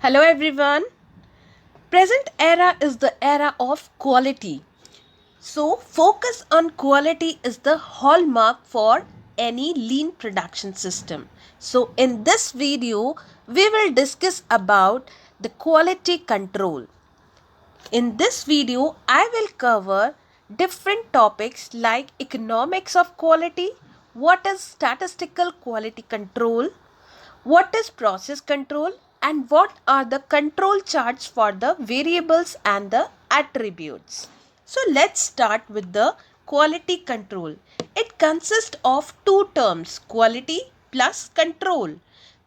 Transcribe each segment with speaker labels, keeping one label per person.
Speaker 1: Hello everyone. Present era is the era of quality. So focus on quality is the hallmark for any lean production system. So in this video we will discuss about the quality control. In this video I will cover different topics like economics of quality, what is statistical quality control, what is process control, and what are the control charts for the variables and the attributes. So let's start with the quality control. It consists of two terms, quality plus control.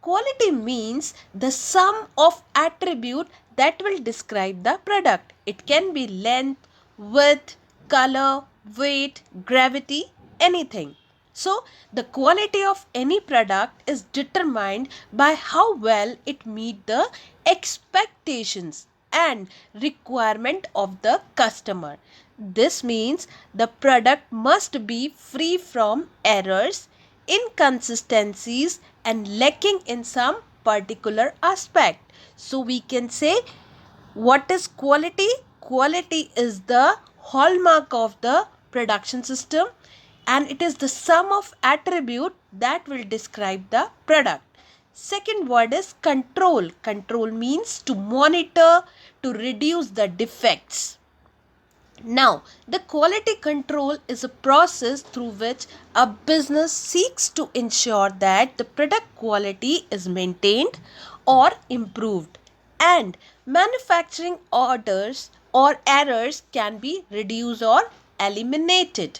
Speaker 1: Quality means the sum of attribute that will describe the product. It can be length, width, color, weight, gravity, anything. So, the quality of any product is determined by how well it meets the expectations and requirement of the customer. This means the product must be free from errors, inconsistencies, and lacking in some particular aspect. So, we can say what is quality? Quality is the hallmark of the production system and it is the sum of attribute that will describe the product. Second word is control. Control means to monitor, to reduce the defects. Now, the quality control is a process through which a business seeks to ensure that the product quality is maintained or improved and manufacturing orders or errors can be reduced or eliminated.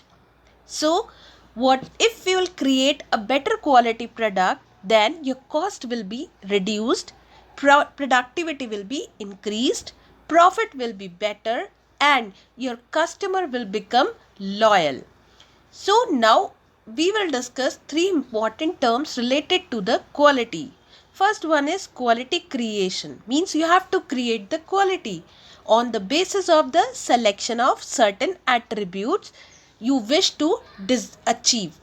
Speaker 1: So, what if you will create a better quality product, then your cost will be reduced, productivity will be increased, profit will be better, and your customer will become loyal. So, now we will discuss three important terms related to the quality. First one is quality creation, means you have to create the quality on the basis of the selection of certain attributes you wish to achieve.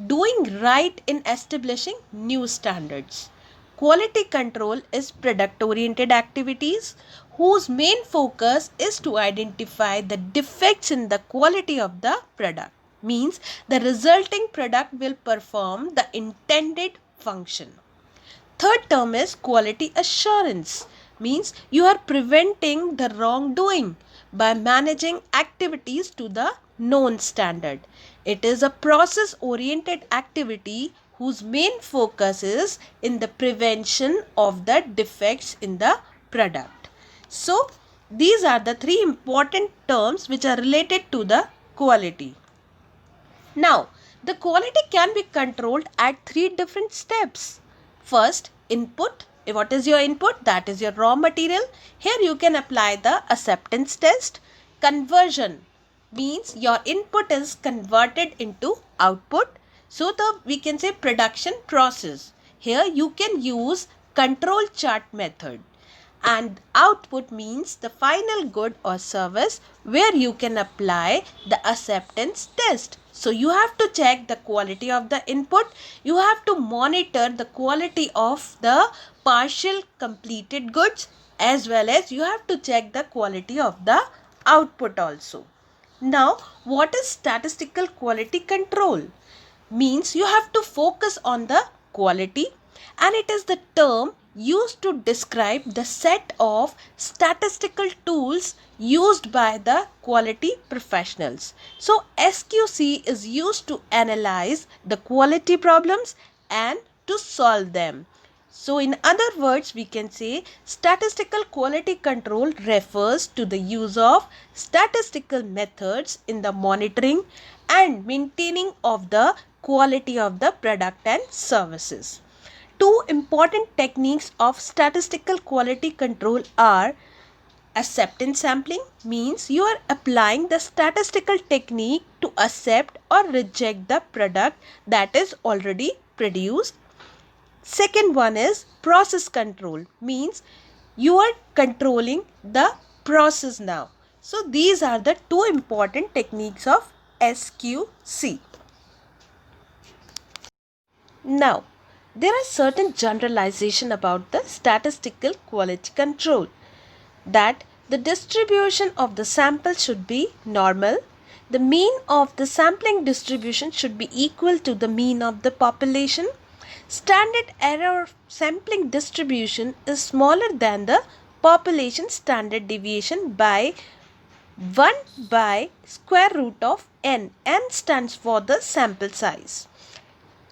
Speaker 1: Doing right in establishing new standards. Quality control is product oriented activities whose main focus is to identify the defects in the quality of the product. Means the resulting product will perform the intended function. Third term is quality assurance, means you are preventing the wrongdoing by managing activities to the known standard. It is a process oriented activity whose main focus is in the prevention of the defects in the product. So, these are the three important terms which are related to the quality. Now, the quality can be controlled at three different steps. First, input. What is your input? That is your raw material. Here you can apply the acceptance test. Conversion means your input is converted into output. So, we can say production process. Here you can use control chart method. And output means the final good or service where you can apply the acceptance test. So you have to check the quality of the input. You have to monitor the quality of the partial completed goods as well as you have to check the quality of the output also. Now, what is statistical quality control? Means you have to focus on the quality and it is the term used to describe the set of statistical tools used by the quality professionals. So SQC is used to analyze the quality problems and to solve them. So in other words, we can say statistical quality control refers to the use of statistical methods in the monitoring and maintaining of the quality of the product and services. Two important techniques of statistical quality control are acceptance sampling, means you are applying the statistical technique to accept or reject the product that is already produced. Second one is process control, means you are controlling the process now. So these are the two important techniques of SQC. Now, There are certain generalization about the statistical quality control, that the distribution of the sample should be normal, the mean of the sampling distribution should be equal to the mean of the population, standard error of sampling distribution is smaller than the population standard deviation by 1 by square root of n. N stands for the sample size.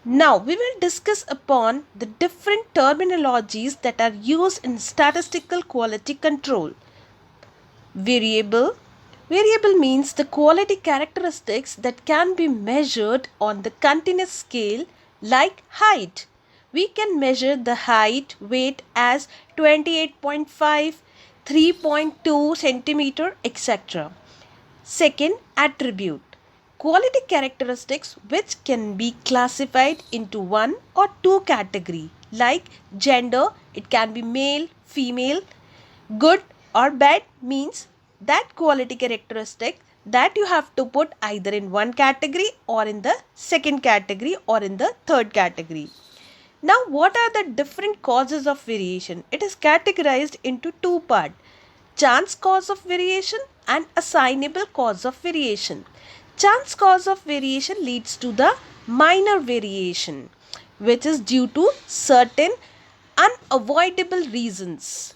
Speaker 1: Now we will discuss upon the different terminologies that are used in statistical quality control. Variable. Variable means the quality characteristics that can be measured on the continuous scale, like height. We can measure the height, weight as 28.5, 3.2 centimeter, etc. Second, attribute. Quality characteristics which can be classified into one or two category, like gender, it can be male, female. Good or bad means that quality characteristic that you have to put either in one category or in the second category or in the third category. Now, what are the different causes of variation? It is categorized into two parts: chance cause of variation and assignable cause of variation. Chance cause of variation leads to the minor variation, which is due to certain unavoidable reasons.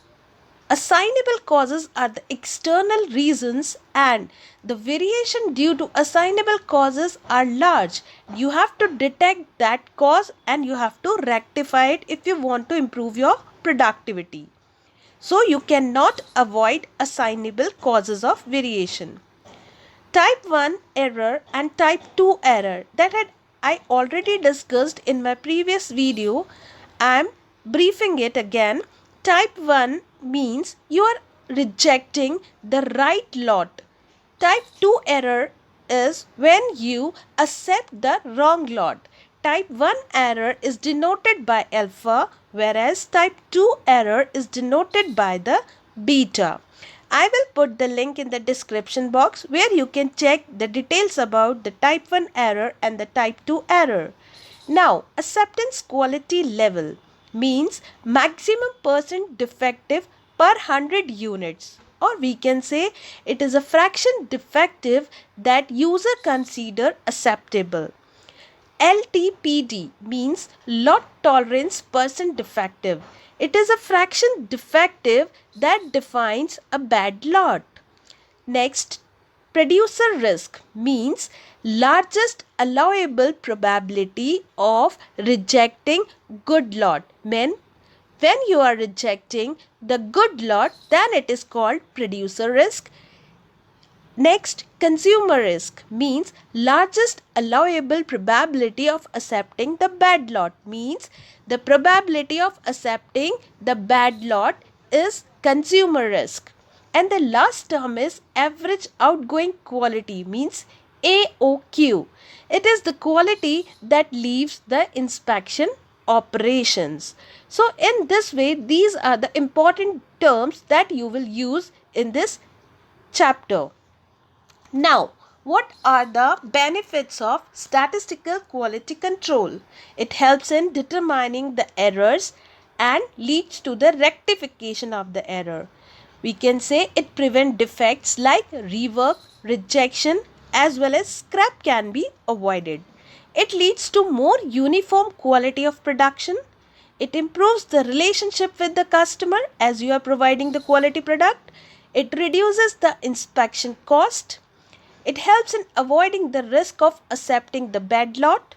Speaker 1: Assignable causes are the external reasons, and the variation due to assignable causes are large. You have to detect that cause and you have to rectify it if you want to improve your productivity. So you cannot avoid assignable causes of variation. Type 1 error and type 2 error, that I already discussed in my previous video. I am briefing it again. Type 1 means you are rejecting the right lot. Type 2 error is when you accept the wrong lot. Type 1 error is denoted by alpha, whereas type 2 error is denoted by the beta. I will put the link in the description box where you can check the details about the type 1 error and the type 2 error. Now, acceptance quality level means maximum percent defective per 100 units, or we can say it is a fraction defective that user consider acceptable. LTPD means lot tolerance percent defective. It is a fraction defective that defines a bad lot. Next, producer risk means largest allowable probability of rejecting good lot. When you are rejecting the good lot, then it is called producer risk. Next, consumer risk means largest allowable probability of accepting the bad lot, means the probability of accepting the bad lot is consumer risk. And the last term is average outgoing quality, means AOQ. It is the quality that leaves the inspection operations. So in this way, these are the important terms that you will use in this chapter. Now, what are the benefits of statistical quality control? It helps in determining the errors and leads to the rectification of the error. We can say it prevents defects like rework, rejection, as well as scrap can be avoided. It leads to more uniform quality of production. It improves the relationship with the customer as you are providing the quality product. It reduces the inspection cost. It helps in avoiding the risk of accepting the bad lot.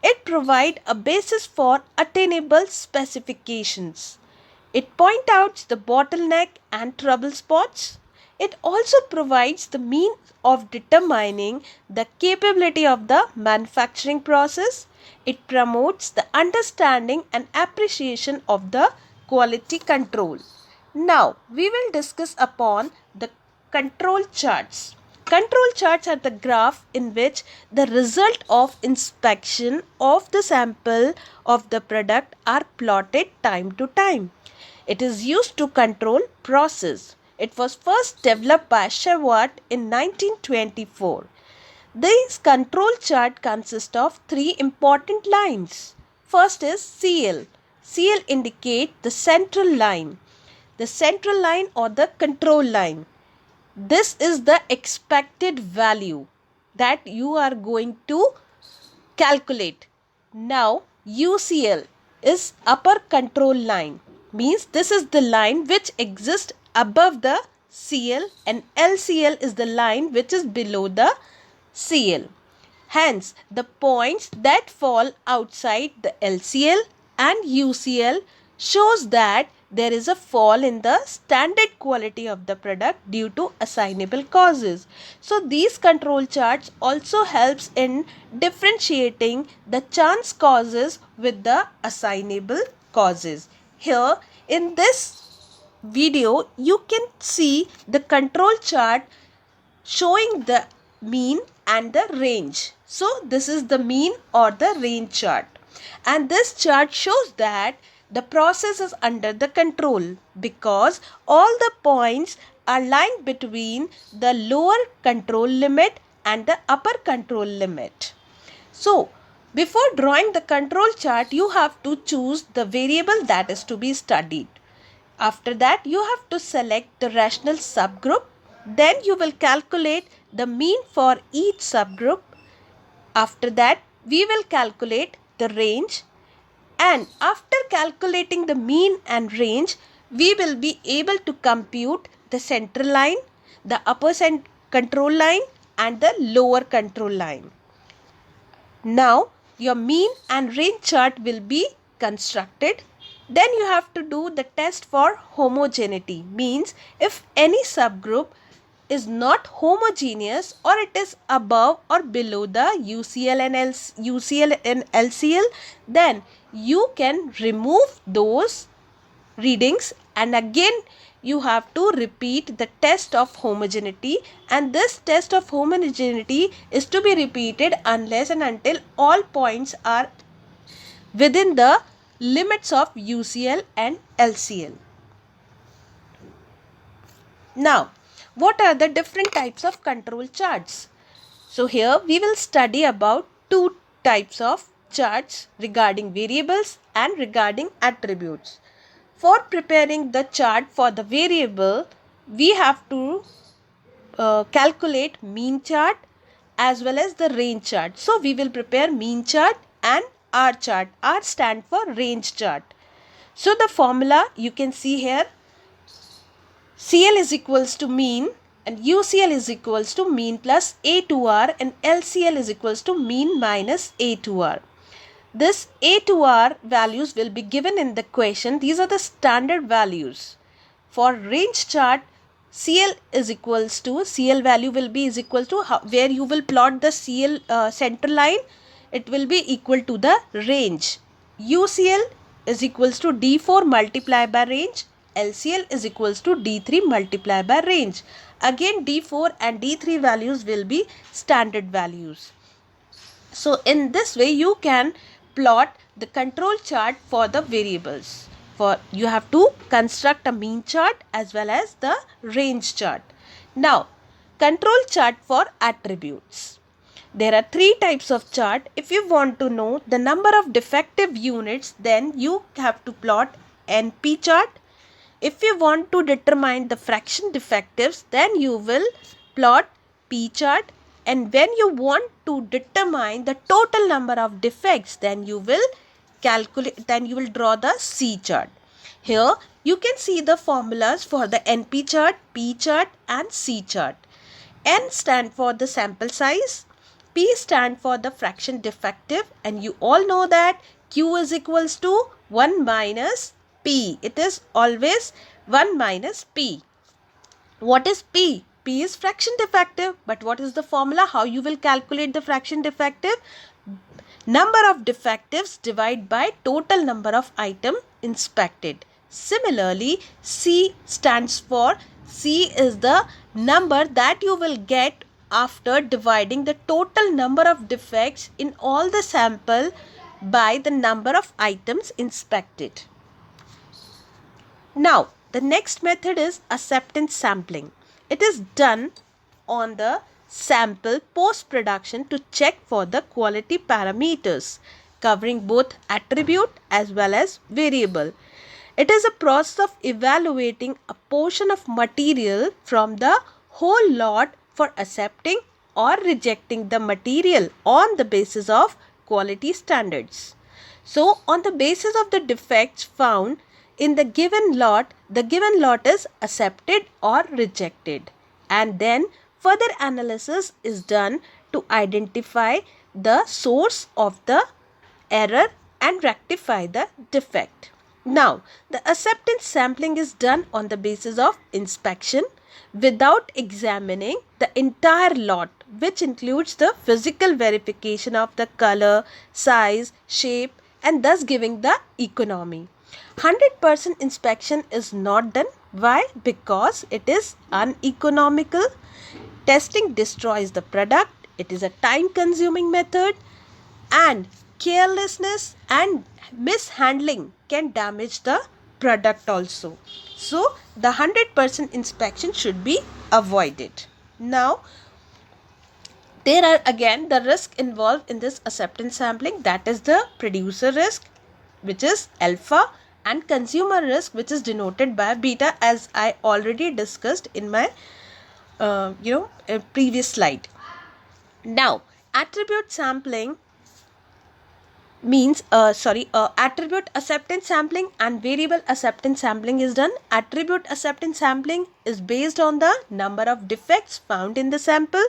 Speaker 1: It provides a basis for attainable specifications. It points out the bottleneck and trouble spots. It also provides the means of determining the capability of the manufacturing process. It promotes the understanding and appreciation of the quality control. Now, we will discuss upon the control charts. Control charts are the graph in which the result of inspection of the sample of the product are plotted time to time. It is used to control process. It was first developed by Shewhart in 1924. This control chart consists of three important lines. First is CL. CL indicate the central line. The central line or the control line. This is the expected value that you are going to calculate. Now UCL is upper control line, means this is the line which exists above the CL, and LCL is the line which is below the CL. Hence, the points that fall outside the LCL and UCL shows that there is a fall in the standard quality of the product due to assignable causes. So these control charts also helps in differentiating the chance causes with the assignable causes. Here in this video you can see the control chart showing the mean and the range. So this is the mean or the range chart, and this chart shows that the process is under the control because all the points are lying between the lower control limit and the upper control limit. So before drawing the control chart, you have to choose the variable that is to be studied. After that, you have to select the rational subgroup. Then you will calculate the mean for each subgroup. After that, we will calculate the range. And after calculating the mean and range, we will be able to compute the central line, the upper control line and the lower control line. Now, your mean and range chart will be constructed. Then you have to do the test for homogeneity, means if any subgroup is not homogeneous or it is above or below the UCL and LCL, then you can remove those readings and again you have to repeat the test of homogeneity, and this test of homogeneity is to be repeated unless and until all points are within the limits of UCL and LCL. Now, what are the different types of control charts? So here we will study about two types of charts regarding variables and regarding attributes. For preparing the chart for the variable, we have to calculate mean chart as well as the range chart. So we will prepare mean chart and R chart. R stand for range chart. So the formula you can see here, CL is equals to mean and UCL is equals to mean plus A2R and LCL is equals to mean minus A2R. This A2R values will be given in the question. These are the standard values. For range chart, CL is equals to, CL value will be is equal to where you will plot the CL center line, it will be equal to the range. UCL is equals to D4 multiplied by range. LCL is equals to D3 multiplied by range. Again D4 and D3 values will be standard values. So in this way you can plot the control chart for the variables. For you have to construct a mean chart as well as the range chart. Now, control chart for attributes. There are three types of chart. If you want to know the number of defective units, then you have to plot NP chart. If you want to determine the fraction defectives, then you will plot P chart. And when you want to determine the total number of defects, then you will draw the C chart. Here you can see the formulas for the NP chart, P chart and C chart. N stand for the sample size, P stand for the fraction defective, and you all know that Q is equals to 1 minus P. It is always 1 minus P. What is P? P is fraction defective. But what is the formula? How you will calculate the fraction defective? Number of defectives divided by total number of item inspected. Similarly, C stands for, C is the number that you will get after dividing the total number of defects in all the sample by the number of items inspected. Now, the next method is acceptance sampling. It is done on the sample post-production to check for the quality parameters. covering both attribute as well as variable. It is a process of evaluating a portion of material from the whole lot for accepting or rejecting the material on the basis of quality standards. So, on the basis of the defects found in the given lot is accepted or rejected, and then further analysis is done to identify the source of the error and rectify the defect. Now, the acceptance sampling is done on the basis of inspection without examining the entire lot, which includes the physical verification of the color, size, shape, and thus giving the economy. 100% inspection is not done. Why? Because it is uneconomical. Testing destroys the product. It is a time consuming method, and carelessness and mishandling can damage the product also. So, the 100% inspection should be avoided. Now, there are again the risk involved in this acceptance sampling, that is the producer risk, which is alpha, and consumer risk, which is denoted by beta, as I already discussed in my previous slide. Now, attribute sampling means attribute acceptance sampling and variable acceptance sampling is done. Attribute acceptance sampling is based on the number of defects found in the sample.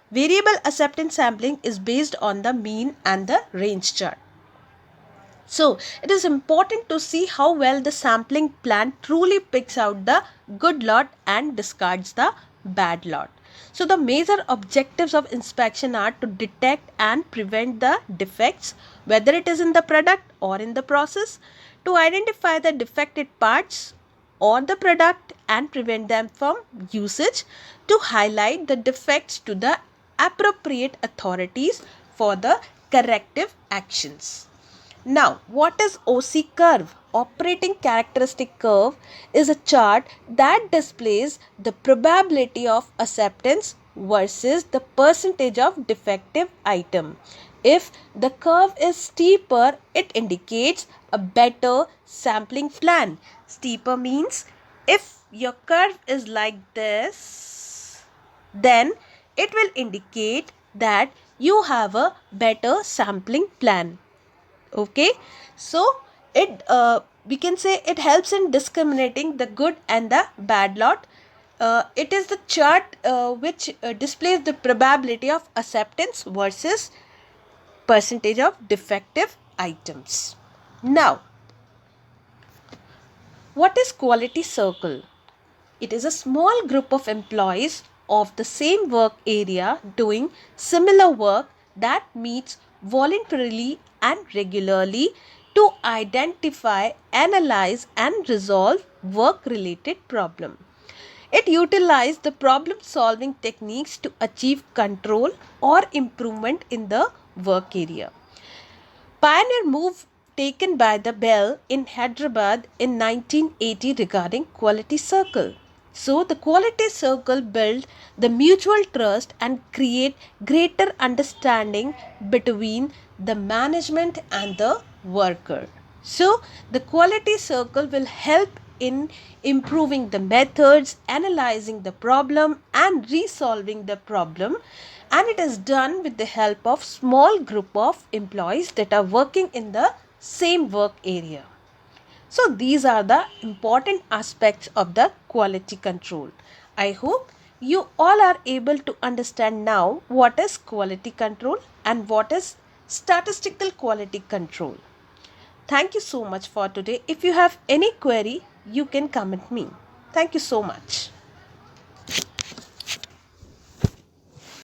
Speaker 1: Variable acceptance sampling is based on the mean and the range chart. So, it is important to see how well the sampling plan truly picks out the good lot and discards the bad lot. So, the major objectives of inspection are to detect and prevent the defects, whether it is in the product or in the process, to identify the defected parts or the product and prevent them from usage, to highlight the defects to the appropriate authorities for the corrective actions. Now, what is OC curve? Operating characteristic curve is a chart that displays the probability of acceptance versus the percentage of defective item. If the curve is steeper, it indicates a better sampling plan. Steeper means if your curve is like this, then it will indicate that you have a better sampling plan. Okay, so it we can say it helps in discriminating the good and the bad lot. It is the chart which displays the probability of acceptance versus percentage of defective items. Now, what is quality circle? It is a small group of employees of the same work area doing similar work that meets voluntarily and regularly to identify, analyze and resolve work-related problem. It utilizes the problem-solving techniques to achieve control or improvement in the work area. Pioneer move taken by the Bell in Hyderabad in 1980 regarding quality circle. So, the quality circle build the mutual trust and create greater understanding between the management and the worker. So, the quality circle will help in improving the methods, analyzing the problem and resolving the problem, and it is done with the help of small group of employees that are working in the same work area. So these are the important aspects of the quality control. I hope you all are able to understand now what is quality control and what is statistical quality control. Thank you so much for today. If you have any query, you can comment me. Thank you so much.